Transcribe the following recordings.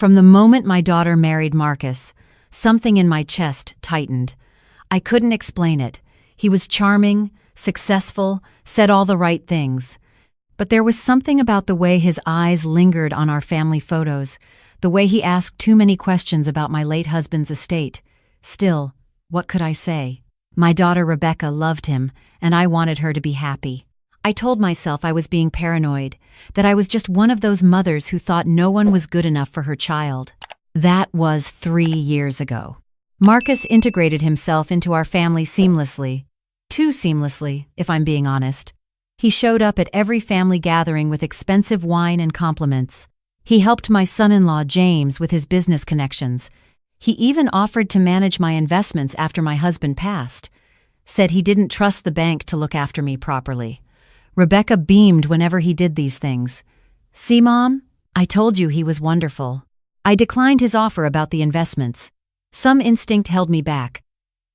From the moment my daughter married Marcus, something in my chest tightened. I couldn't explain it. He was charming, successful, said all the right things. But there was something about the way his eyes lingered on our family photos, the way he asked too many questions about my late husband's estate. Still, what could I say? My daughter Rebecca loved him, and I wanted her to be happy. I told myself I was being paranoid, that I was just one of those mothers who thought no one was good enough for her child. That was 3 years ago. Marcus integrated himself into our family seamlessly. Too seamlessly, if I'm being honest. He showed up at every family gathering with expensive wine and compliments. He helped my son-in-law James with his business connections. He even offered to manage my investments after my husband passed. Said he didn't trust the bank to look after me properly. Rebecca beamed whenever he did these things. "See, Mom? I told you he was wonderful." I declined his offer about the investments. Some instinct held me back.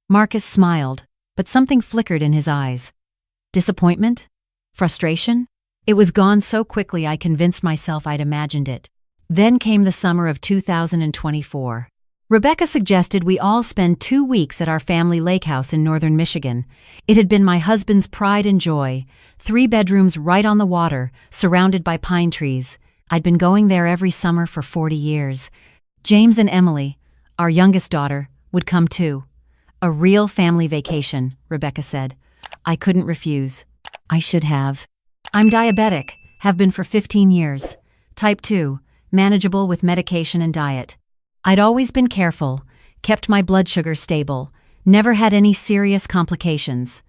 Marcus smiled, but something flickered in his eyes. Disappointment? Frustration? It was gone so quickly I convinced myself I'd imagined it. Then came the summer of 2024. Rebecca suggested we all spend 2 weeks at our family lake house in northern Michigan. It had been my husband's pride and joy, 3 bedrooms right on the water, surrounded by pine trees. I'd been going there every summer for 40 years. James and Emily, our youngest daughter, would come too. A real family vacation, Rebecca said. I couldn't refuse. I should have. I'm diabetic, have been for 15 years. Type 2, manageable with medication and diet. I'd always been careful, kept my blood sugar stable, never had any serious complications.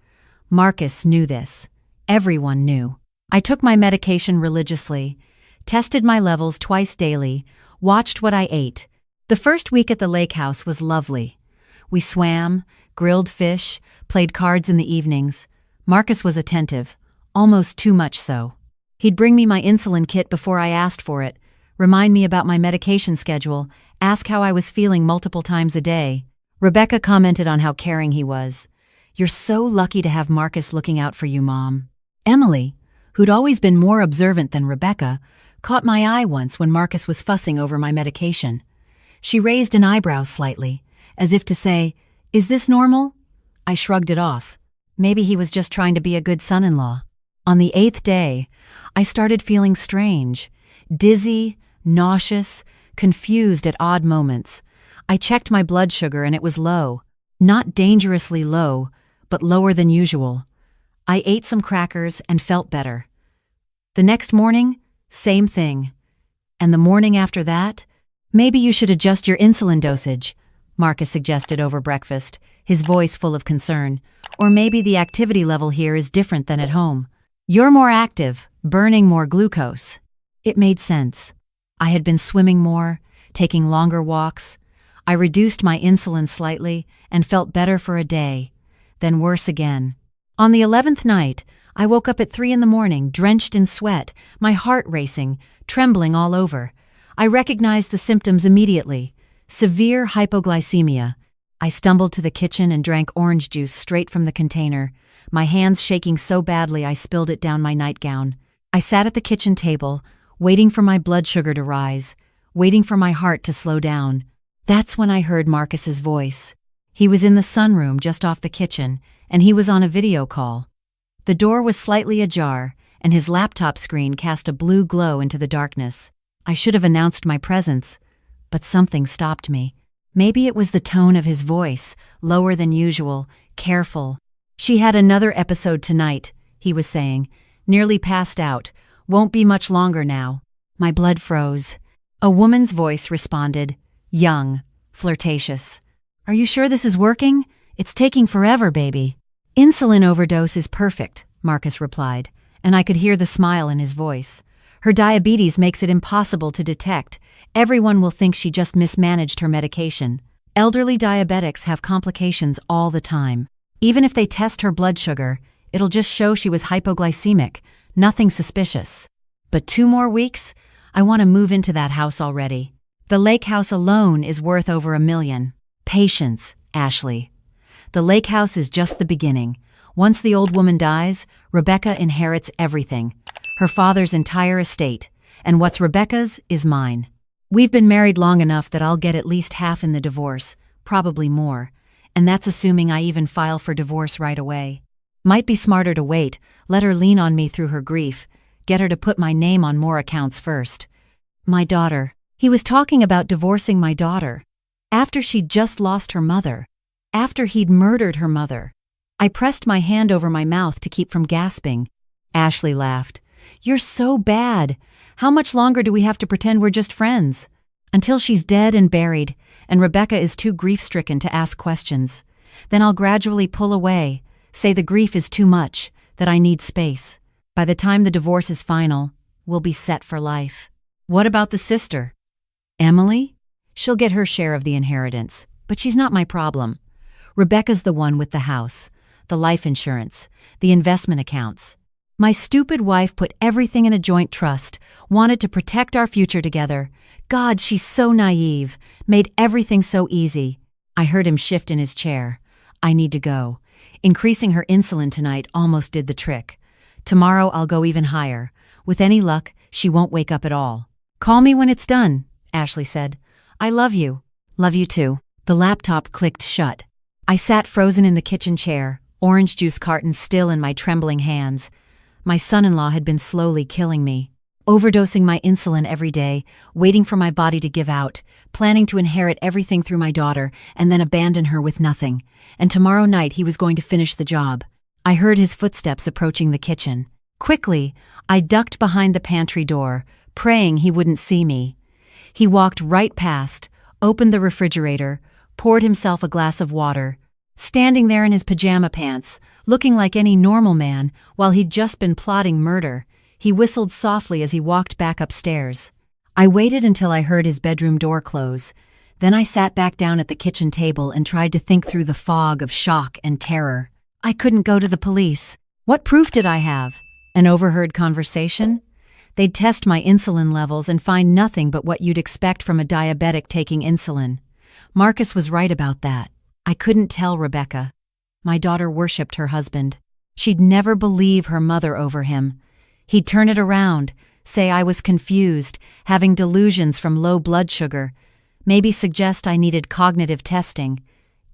Marcus knew this. Everyone knew. I took my medication religiously, tested my levels twice daily, watched what I ate. The first week at the lake house was lovely. We swam, grilled fish, played cards in the evenings. Marcus was attentive, almost too much so. He'd bring me my insulin kit before I asked for it, remind me about my medication schedule, ask how I was feeling multiple times a day. Rebecca commented on how caring he was. "You're so lucky to have Marcus looking out for you, Mom." Emily, who'd always been more observant than Rebecca, caught my eye once when Marcus was fussing over my medication. She raised an eyebrow slightly, as if to say, "Is this normal?" I shrugged it off. Maybe he was just trying to be a good son-in-law. On the 8th day, I started feeling strange, dizzy, nauseous, confused at odd moments. I checked my blood sugar and it was low. Not dangerously low, but lower than usual. I ate some crackers and felt better. The next morning, same thing. And the morning after that, "Maybe you should adjust your insulin dosage," Marcus suggested over breakfast, his voice full of concern. "Or maybe the activity level here is different than at home. You're more active, burning more glucose." It made sense. I had been swimming more, taking longer walks. I reduced my insulin slightly and felt better for a day, then worse again. On the 11th night, I woke up at 3 in the morning, drenched in sweat, my heart racing, trembling all over. I recognized the symptoms immediately. Severe hypoglycemia. I stumbled to the kitchen and drank orange juice straight from the container, my hands shaking so badly I spilled it down my nightgown. I sat at the kitchen table, waiting for my blood sugar to rise, waiting for my heart to slow down. That's when I heard Marcus's voice. He was in the sunroom just off the kitchen, and he was on a video call. The door was slightly ajar, and his laptop screen cast a blue glow into the darkness. I should have announced my presence, but something stopped me. Maybe it was the tone of his voice, lower than usual, careful. "She had another episode tonight," he was saying. "Nearly passed out. Won't be much longer now." My blood froze. A woman's voice responded, young, flirtatious. "Are you sure this is working? It's taking forever, baby." "Insulin overdose is perfect," Marcus replied, and I could hear the smile in his voice. "Her diabetes makes it impossible to detect. Everyone will think she just mismanaged her medication. Elderly diabetics have complications all the time. Even if they test her blood sugar, it'll just show she was hypoglycemic, nothing suspicious. But 2 more weeks? I want to move into that house already. The lake house alone is worth over $1 million. Patience, Ashley. The lake house is just the beginning. Once the old woman dies, Rebecca inherits everything. Her father's entire estate. And what's Rebecca's is mine. We've been married long enough that I'll get at least half in the divorce, probably more, and that's assuming I even file for divorce right away. Might be smarter to wait, let her lean on me through her grief, get her to put my name on more accounts first. My daughter. He was talking about divorcing my daughter. After she'd just lost her mother. After he'd murdered her mother. I pressed my hand over my mouth to keep from gasping. Ashley laughed. You're so bad. How much longer do we have to pretend we're just friends? Until she's dead and buried, and Rebecca is too grief-stricken to ask questions. Then I'll gradually pull away, say the grief is too much, that I need space. By the time the divorce is final, we'll be set for life. What about the sister? Emily? She'll get her share of the inheritance, but she's not my problem. Rebecca's the one with the house, the life insurance, the investment accounts. My stupid wife put everything in a joint trust, wanted to protect our future together. God, she's so naive, made everything so easy. I heard him shift in his chair. I need to go. Increasing her insulin tonight almost did the trick. Tomorrow I'll go even higher. With any luck, she won't wake up at all. Call me when it's done, Ashley said. I love you. Love you too. The laptop clicked shut. I sat frozen in the kitchen chair, orange juice carton still in my trembling hands. My son-in-law had been slowly killing me. Overdosing my insulin every day, waiting for my body to give out, planning to inherit everything through my daughter and then abandon her with nothing. And tomorrow night he was going to finish the job. I heard his footsteps approaching the kitchen. Quickly, I ducked behind the pantry door, praying he wouldn't see me. He walked right past, opened the refrigerator, poured himself a glass of water. Standing there in his pajama pants, looking like any normal man, while he'd just been plotting murder, he whistled softly as he walked back upstairs. I waited until I heard his bedroom door close. Then I sat back down at the kitchen table and tried to think through the fog of shock and terror. I couldn't go to the police. What proof did I have? An overheard conversation? They'd test my insulin levels and find nothing but what you'd expect from a diabetic taking insulin. Marcus was right about that. I couldn't tell Rebecca. My daughter worshipped her husband. She'd never believe her mother over him. He'd turn it around, say I was confused, having delusions from low blood sugar, maybe suggest I needed cognitive testing.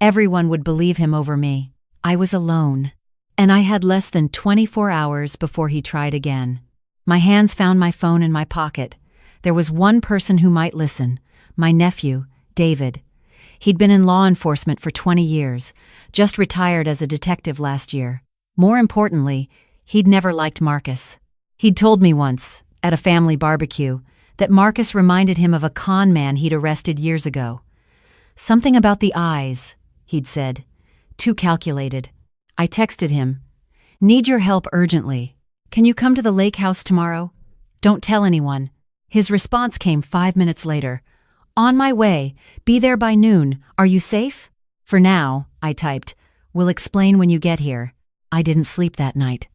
Everyone would believe him over me. I was alone. And I had less than 24 hours before he tried again. My hands found my phone in my pocket. There was one person who might listen, my nephew, David. He'd been in law enforcement for 20 years, just retired as a detective last year. More importantly, he'd never liked Marcus. He'd told me once, at a family barbecue, that Marcus reminded him of a con man he'd arrested years ago. Something about the eyes, he'd said. Too calculated. I texted him. Need your help urgently. Can you come to the lake house tomorrow? Don't tell anyone. His response came 5 minutes later. On my way. Be there by noon. Are you safe? For now, I typed. We'll explain when you get here. I didn't sleep that night.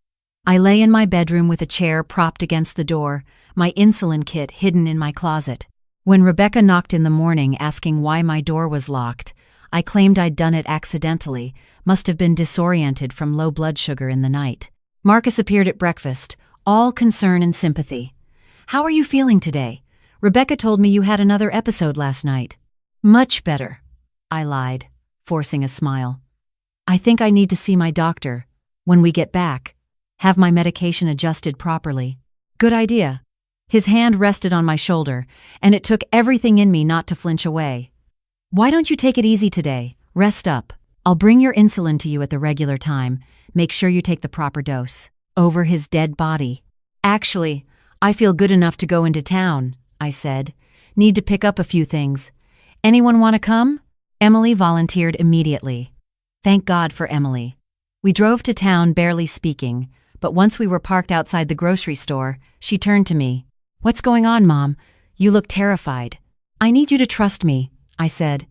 I lay in my bedroom with a chair propped against the door, my insulin kit hidden in my closet. When Rebecca knocked in the morning asking why my door was locked, I claimed I'd done it accidentally, must have been disoriented from low blood sugar in the night. Marcus appeared at breakfast, all concern and sympathy. How are you feeling today? Rebecca told me you had another episode last night. Much better, I lied, forcing a smile. I think I need to see my doctor. When we get back, have my medication adjusted properly. Good idea. His hand rested on my shoulder, and it took everything in me not to flinch away. Why don't you take it easy today? Rest up. I'll bring your insulin to you at the regular time. Make sure you take the proper dose. Over his dead body. Actually, I feel good enough to go into town, I said. Need to pick up a few things. Anyone want to come? Emily volunteered immediately. Thank God for Emily. We drove to town barely speaking, but once we were parked outside the grocery store, she turned to me. What's going on, Mom? You look terrified. I need you to trust me, I said.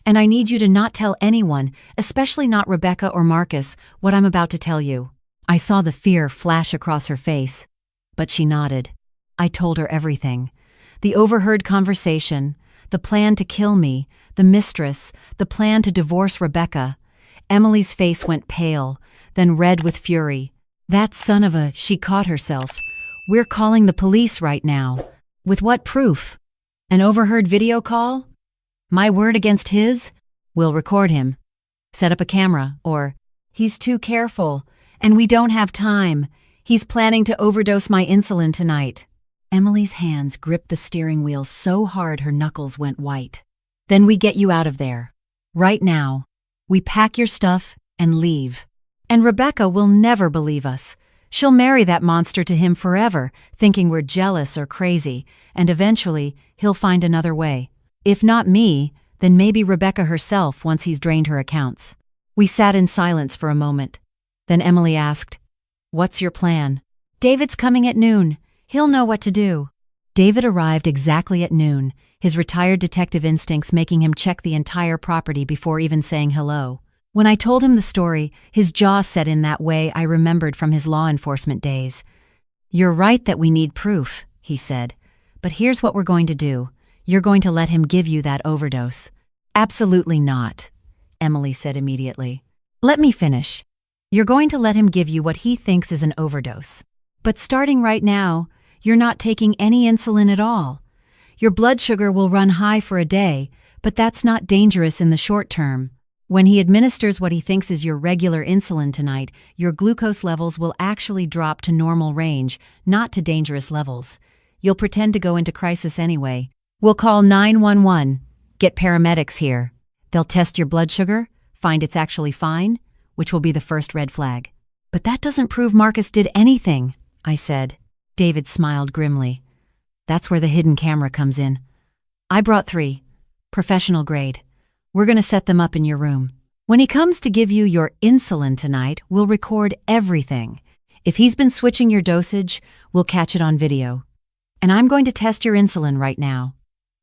And I need you to not tell anyone, especially not Rebecca or Marcus, what I'm about to tell you. I saw the fear flash across her face, but she nodded. I told her everything. The overheard conversation, the plan to kill me, the mistress, the plan to divorce Rebecca. Emily's face went pale, then red with fury. That son of a, she caught herself. We're calling the police right now. With what proof? An overheard video call? My word against his? We'll record him. Set up a camera, or, he's too careful, and we don't have time. He's planning to overdose my insulin tonight. Emily's hands gripped the steering wheel so hard her knuckles went white. Then we get you out of there. Right now. We pack your stuff and leave. And Rebecca will never believe us. She'll marry that monster to him forever, thinking we're jealous or crazy, and eventually he'll find another way. If not me, then maybe Rebecca herself once he's drained her accounts. We sat in silence for a moment. Then Emily asked, "What's your plan?" "David's coming at noon. He'll know what to do." David arrived exactly at noon, his retired detective instincts making him check the entire property before even saying hello. When I told him the story, his jaw set in that way I remembered from his law enforcement days. "You're right that we need proof," he said. "But here's what we're going to do. You're going to let him give you that overdose." "Absolutely not," Emily said immediately. "Let me finish. You're going to let him give you what he thinks is an overdose. But starting right now, you're not taking any insulin at all. Your blood sugar will run high for a day, but that's not dangerous in the short term. When he administers what he thinks is your regular insulin tonight, your glucose levels will actually drop to normal range, not to dangerous levels. You'll pretend to go into crisis anyway. We'll call 911, get paramedics here. They'll test your blood sugar, find it's actually fine, which will be the first red flag." "But that doesn't prove Marcus did anything," I said. David smiled grimly. "That's where the hidden camera comes in. I brought 3, professional grade. We're going to set them up in your room. When he comes to give you your insulin tonight, we'll record everything. If he's been switching your dosage, we'll catch it on video. And I'm going to test your insulin right now."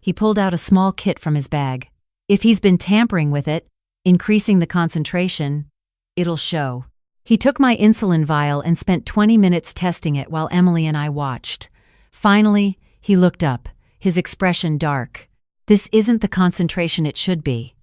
He pulled out a small kit from his bag. "If he's been tampering with it, increasing the concentration, it'll show." He took my insulin vial and spent 20 minutes testing it while Emily and I watched. Finally, he looked up, his expression dark. "This isn't the concentration it should be.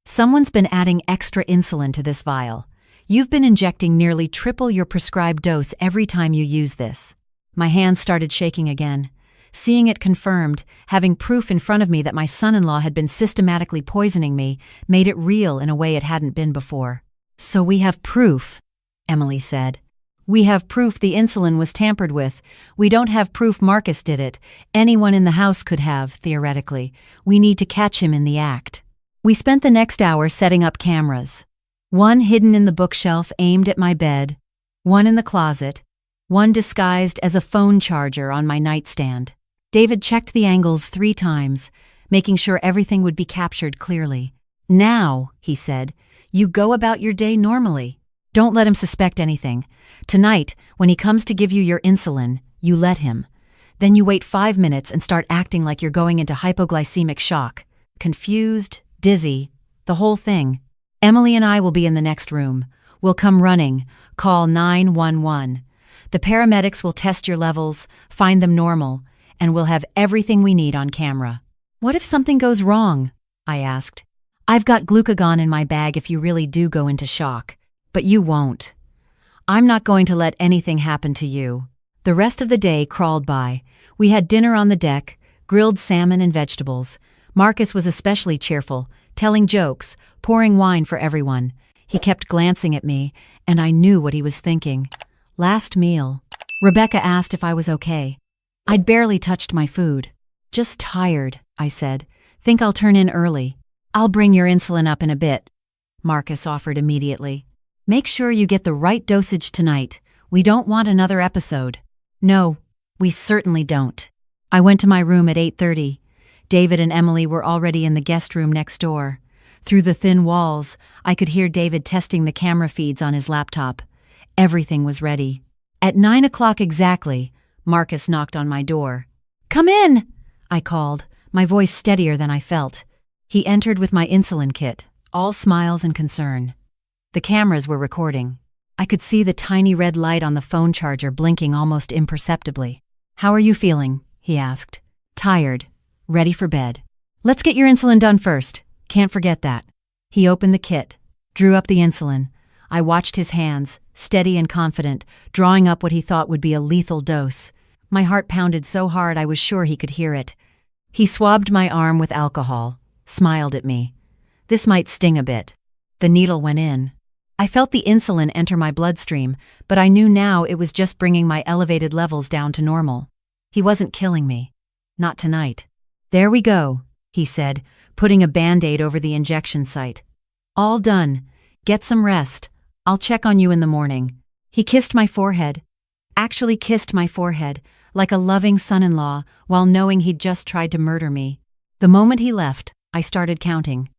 Someone's been adding extra insulin to this vial. You've been injecting nearly triple your prescribed dose every time you use this." My hands started shaking again. Seeing it confirmed, having proof in front of me that my son-in-law had been systematically poisoning me, made it real in a way it hadn't been before. "So we have proof," Emily said. "We have proof the insulin was tampered with. We don't have proof Marcus did it. Anyone in the house could have, theoretically. We need to catch him in the act." We spent the next hour setting up cameras. One hidden in the bookshelf aimed at my bed, one in the closet, one disguised as a phone charger on my nightstand. David checked the angles 3 times, making sure everything would be captured clearly. "Now," he said, "you go about your day normally. Don't let him suspect anything. Tonight, when he comes to give you your insulin, you let him. Then you wait 5 minutes and start acting like you're going into hypoglycemic shock. Confused, dizzy, the whole thing. Emily and I will be in the next room. We'll come running, call 911. The paramedics will test your levels, find them normal, and we'll have everything we need on camera." "What if something goes wrong?" I asked. "I've got glucagon in my bag if you really do go into shock. But you won't. I'm not going to let anything happen to you." The rest of the day crawled by. We had dinner on the deck, grilled salmon and vegetables. Marcus was especially cheerful, telling jokes, pouring wine for everyone. He kept glancing at me, and I knew what he was thinking. Last meal. Rebecca asked if I was okay. I'd barely touched my food. "Just tired," I said. "Think I'll turn in early. I'll bring your insulin up in a bit," Marcus offered immediately. "Make sure you get the right dosage tonight. We don't want another episode." "No, we certainly don't." I went to my room at 8:30. David and Emily were already in the guest room next door. Through the thin walls, I could hear David testing the camera feeds on his laptop. Everything was ready. At 9 o'clock exactly, Marcus knocked on my door. "Come in," I called, my voice steadier than I felt. He entered with my insulin kit, all smiles and concern. The cameras were recording. I could see the tiny red light on the phone charger blinking almost imperceptibly. "How are you feeling?" he asked. "Tired. Ready for bed." "Let's get your insulin done first. Can't forget that." He opened the kit, drew up the insulin. I watched his hands, steady and confident, drawing up what he thought would be a lethal dose. My heart pounded so hard I was sure he could hear it. He swabbed my arm with alcohol, smiled at me. This might sting a bit. The needle went in. I felt the insulin enter my bloodstream, but I knew now it was just bringing my elevated levels down to normal. He wasn't killing me. Not tonight. "There we go," he said, putting a Band-Aid over the injection site. "All done. Get some rest. I'll check on you in the morning." He kissed my forehead. Actually kissed my forehead, like a loving son-in-law, while knowing he'd just tried to murder me. The moment he left, I started counting.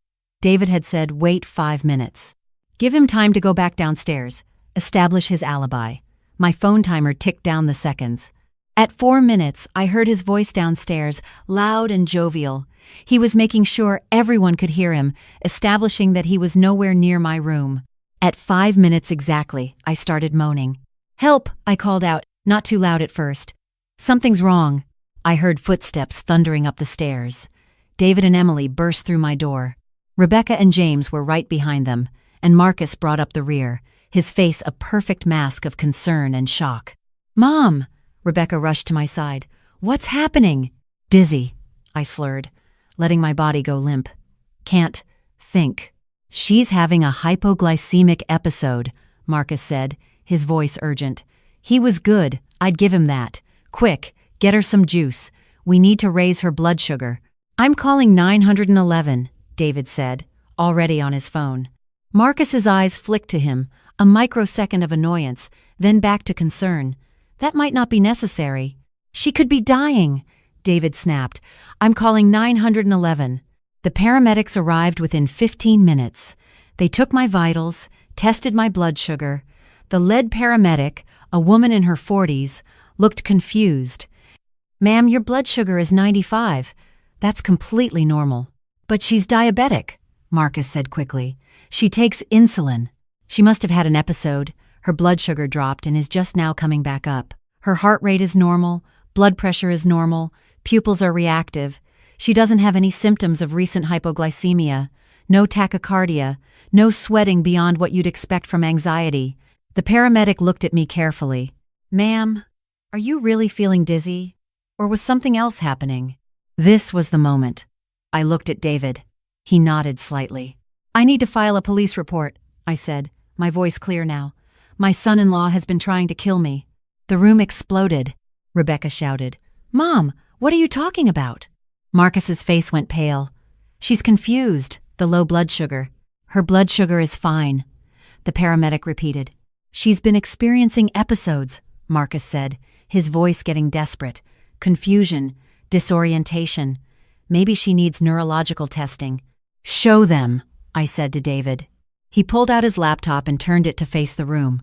David had said, "Wait 5 minutes. Give him time to go back downstairs, establish his alibi." My phone timer ticked down the seconds. At 4 minutes, I heard his voice downstairs, loud and jovial. He was making sure everyone could hear him, establishing that he was nowhere near my room. At 5 minutes exactly, I started moaning. "Help!" I called out, not too loud at first. "Something's wrong." I heard footsteps thundering up the stairs. David and Emily burst through my door. Rebecca and James were right behind them, and Marcus brought up the rear, his face a perfect mask of concern and shock. "Mom!" Rebecca rushed to my side. "What's happening?" "Dizzy," I slurred, letting my body go limp. "Can't think." "She's having a hypoglycemic episode," Marcus said, his voice urgent. "He was good, I'd give him that. Quick, get her some juice. We need to raise her blood sugar." "I'm calling 911, David said, already on his phone. Marcus's eyes flicked to him, a microsecond of annoyance, then back to concern. "That might not be necessary." "She could be dying," David snapped. "I'm calling 911. The paramedics arrived within 15 minutes. They took my vitals, tested my blood sugar. The lead paramedic, a woman in her 40s, looked confused. "Ma'am, your blood sugar is 95. That's completely normal." "But she's diabetic," Marcus said quickly. "She takes insulin. She must have had an episode. Her blood sugar dropped and is just now coming back up. Her heart rate is normal, blood pressure is normal, pupils are reactive. She doesn't have any symptoms of recent hypoglycemia, no tachycardia, no sweating beyond what you'd expect from anxiety." The paramedic looked at me carefully. "Ma'am, are you really feeling dizzy? Or was something else happening?" This was the moment. I looked at David. He nodded slightly. "I need to file a police report," I said, my voice clear now. "My son-in-law has been trying to kill me." The room exploded. Rebecca shouted, "Mom, what are you talking about?" Marcus's face went pale. "She's confused, the low blood sugar. Her blood sugar is fine," the paramedic repeated. "She's been experiencing episodes," Marcus said, his voice getting desperate. "Confusion, disorientation. Maybe she needs neurological testing." "Show them," I said to David. He pulled out his laptop and turned it to face the room.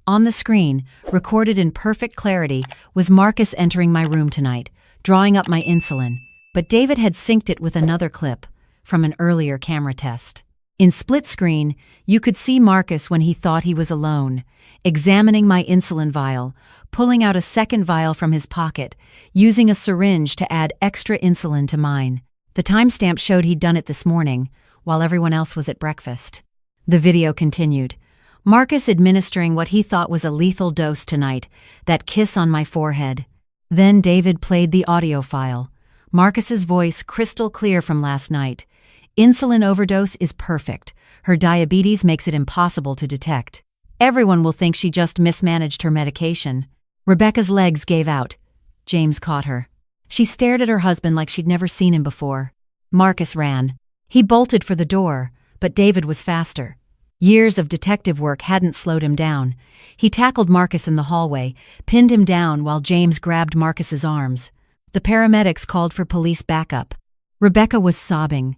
On the screen, recorded in perfect clarity, was Marcus entering my room tonight, drawing up my insulin, but David had synced it with another clip from an earlier camera test. In split screen, you could see Marcus when he thought he was alone, examining my insulin vial, pulling out a second vial from his pocket, using a syringe to add extra insulin to mine. The timestamp showed he'd done it this morning, while everyone else was at breakfast. The video continued. Marcus administering what he thought was a lethal dose tonight, that kiss on my forehead. Then David played the audio file. Marcus's voice crystal clear from last night. "Insulin overdose is perfect. Her diabetes makes it impossible to detect. Everyone will think she just mismanaged her medication." Rebecca's legs gave out. James caught her. She stared at her husband like she'd never seen him before. Marcus ran. He bolted for the door, but David was faster. Years of detective work hadn't slowed him down. He tackled Marcus in the hallway, pinned him down while James grabbed Marcus's arms. The paramedics called for police backup. Rebecca was sobbing.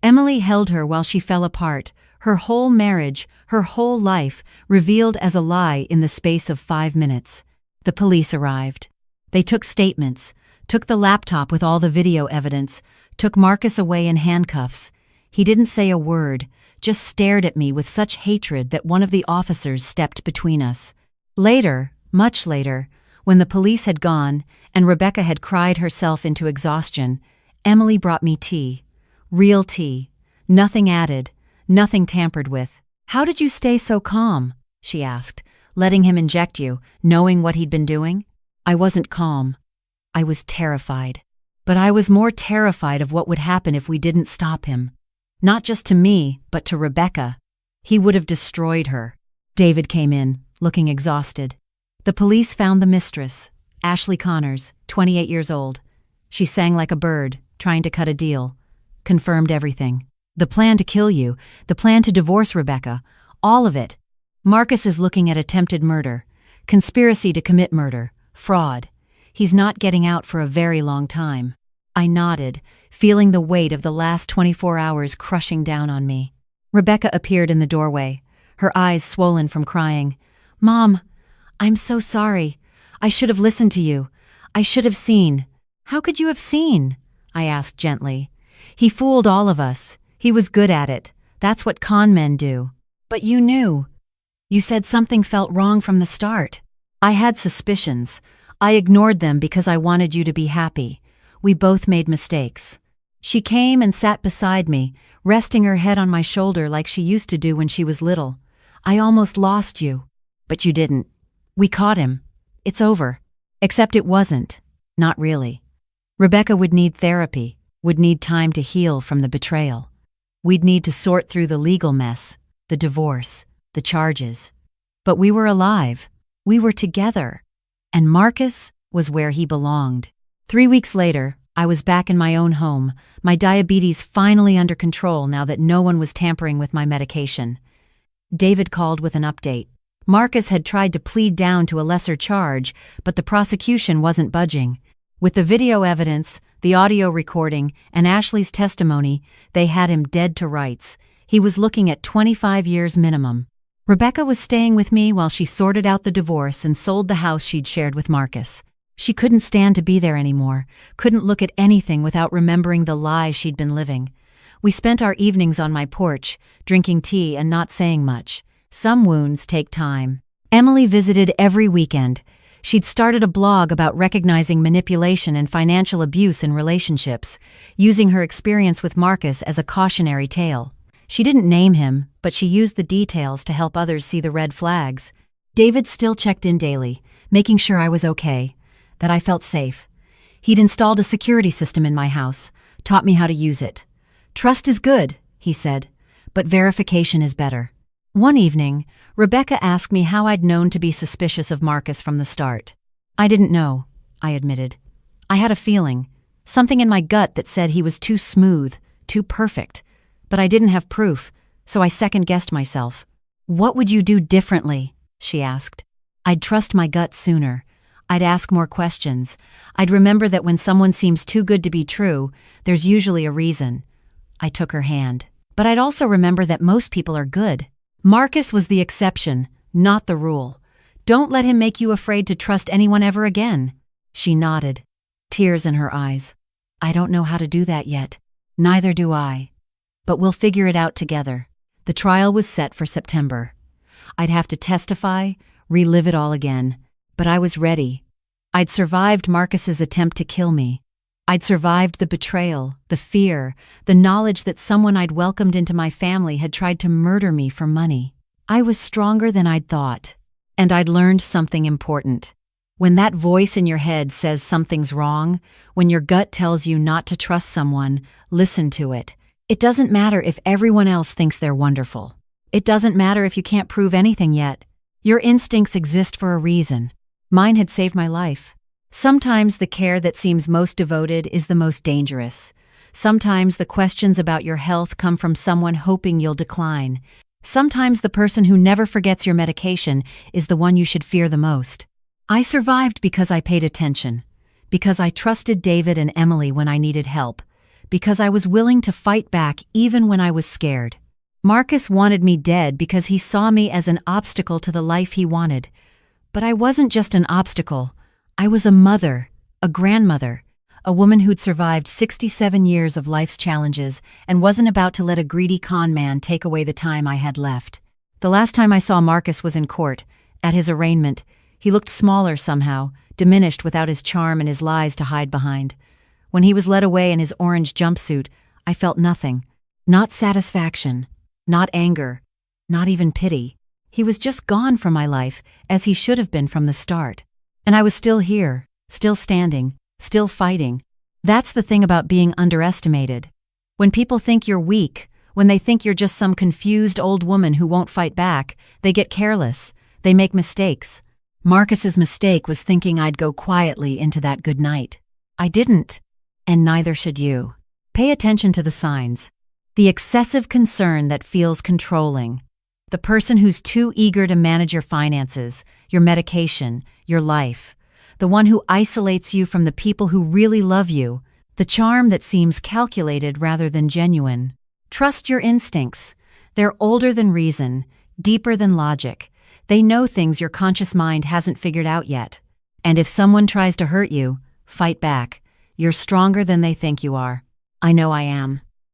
Emily held her while she fell apart, her whole marriage, her whole life, revealed as a lie in the space of 5 minutes. The police arrived. They took statements, took the laptop with all the video evidence, took Marcus away in handcuffs. He didn't say a word, just stared at me with such hatred that one of the officers stepped between us. Later, much later, when the police had gone and Rebecca had cried herself into exhaustion, Emily brought me tea. Real tea. Nothing added, nothing tampered with. "How did you stay so calm?" she asked, letting him inject you, knowing what he'd been doing. I wasn't calm. I was terrified. But I was more terrified of what would happen if we didn't stop him. Not just to me, but to Rebecca. He would have destroyed her. David came in, looking exhausted. The police found the mistress, Ashley Connors, 28 years old. She sang like a bird, trying to cut a deal. Confirmed everything. The plan to kill you, the plan to divorce Rebecca, all of it. Marcus is looking at attempted murder, conspiracy to commit murder, fraud. He's not getting out for a very long time. I nodded, feeling the weight of the last 24 hours crushing down on me. Rebecca appeared in the doorway, her eyes swollen from crying. "Mom, I'm so sorry. I should have listened to you. I should have seen." "How could you have seen?" I asked gently. "He fooled all of us. He was good at it. That's what con men do." "But you knew. You said something felt wrong from the start." "I had suspicions. I ignored them because I wanted you to be happy. We both made mistakes." She came and sat beside me, resting her head on my shoulder like she used to do when she was little. "I almost lost you. But you didn't. We caught him. It's over." Except it wasn't. Not really. Rebecca would need therapy, would need time to heal from the betrayal. We'd need to sort through the legal mess, the divorce, the charges. But we were alive. We were together. And Marcus was where he belonged. 3 weeks later, I was back in my own home, my diabetes finally under control now that no one was tampering with my medication. David called with an update. Marcus had tried to plead down to a lesser charge, but the prosecution wasn't budging. With the video evidence, the audio recording, and Ashley's testimony, they had him dead to rights. He was looking at 25 years minimum. Rebecca was staying with me while she sorted out the divorce and sold the house she'd shared with Marcus. She couldn't stand to be there anymore, couldn't look at anything without remembering the lie she'd been living. We spent our evenings on my porch, drinking tea and not saying much. Some wounds take time. Emily visited every weekend. She'd started a blog about recognizing manipulation and financial abuse in relationships, using her experience with Marcus as a cautionary tale. She didn't name him, but she used the details to help others see the red flags. David still checked in daily, making sure I was okay, that I felt safe. He'd installed a security system in my house, taught me how to use it. "Trust is good," he said, "but verification is better." One evening, Rebecca asked me how I'd known to be suspicious of Marcus from the start. "I didn't know," I admitted. "I had a feeling, something in my gut that said he was too smooth, too perfect. But I didn't have proof, so I second-guessed myself." "What would you do differently?" she asked. "I'd trust my gut sooner. I'd ask more questions. I'd remember that when someone seems too good to be true, there's usually a reason." I took her hand. "But I'd also remember that most people are good. Marcus was the exception, not the rule. Don't let him make you afraid to trust anyone ever again." She nodded, tears in her eyes. "I don't know how to do that yet. Neither do I. But we'll figure it out together." The trial was set for September. I'd have to testify, relive it all again. But I was ready. I'd survived Marcus's attempt to kill me. I'd survived the betrayal, the fear, the knowledge that someone I'd welcomed into my family had tried to murder me for money. I was stronger than I'd thought. And I'd learned something important. When that voice in your head says something's wrong, when your gut tells you not to trust someone, listen to it. It doesn't matter if everyone else thinks they're wonderful. It doesn't matter if you can't prove anything yet. Your instincts exist for a reason. Mine had saved my life. Sometimes the care that seems most devoted is the most dangerous. Sometimes the questions about your health come from someone hoping you'll decline. Sometimes the person who never forgets your medication is the one you should fear the most. I survived because I paid attention, because I trusted David and Emily when I needed help, because I was willing to fight back even when I was scared. Marcus wanted me dead because he saw me as an obstacle to the life he wanted. But I wasn't just an obstacle. I was a mother, a grandmother, a woman who'd survived 67 years of life's challenges and wasn't about to let a greedy con man take away the time I had left. The last time I saw Marcus was in court, at his arraignment. He looked smaller somehow, diminished without his charm and his lies to hide behind. When he was led away in his orange jumpsuit, I felt nothing. Not satisfaction, not anger, not even pity. He was just gone from my life, as he should have been from the start. And I was still here, still standing, still fighting. That's the thing about being underestimated. When people think you're weak, when they think you're just some confused old woman who won't fight back, they get careless, they make mistakes. Marcus's mistake was thinking I'd go quietly into that good night. I didn't, and neither should you. Pay attention to the signs. The excessive concern that feels controlling. The person who's too eager to manage your finances, your medication, your life. The one who isolates you from the people who really love you. The charm that seems calculated rather than genuine. Trust your instincts. They're older than reason, deeper than logic. They know things your conscious mind hasn't figured out yet. And if someone tries to hurt you, fight back. You're stronger than they think you are. I know I am.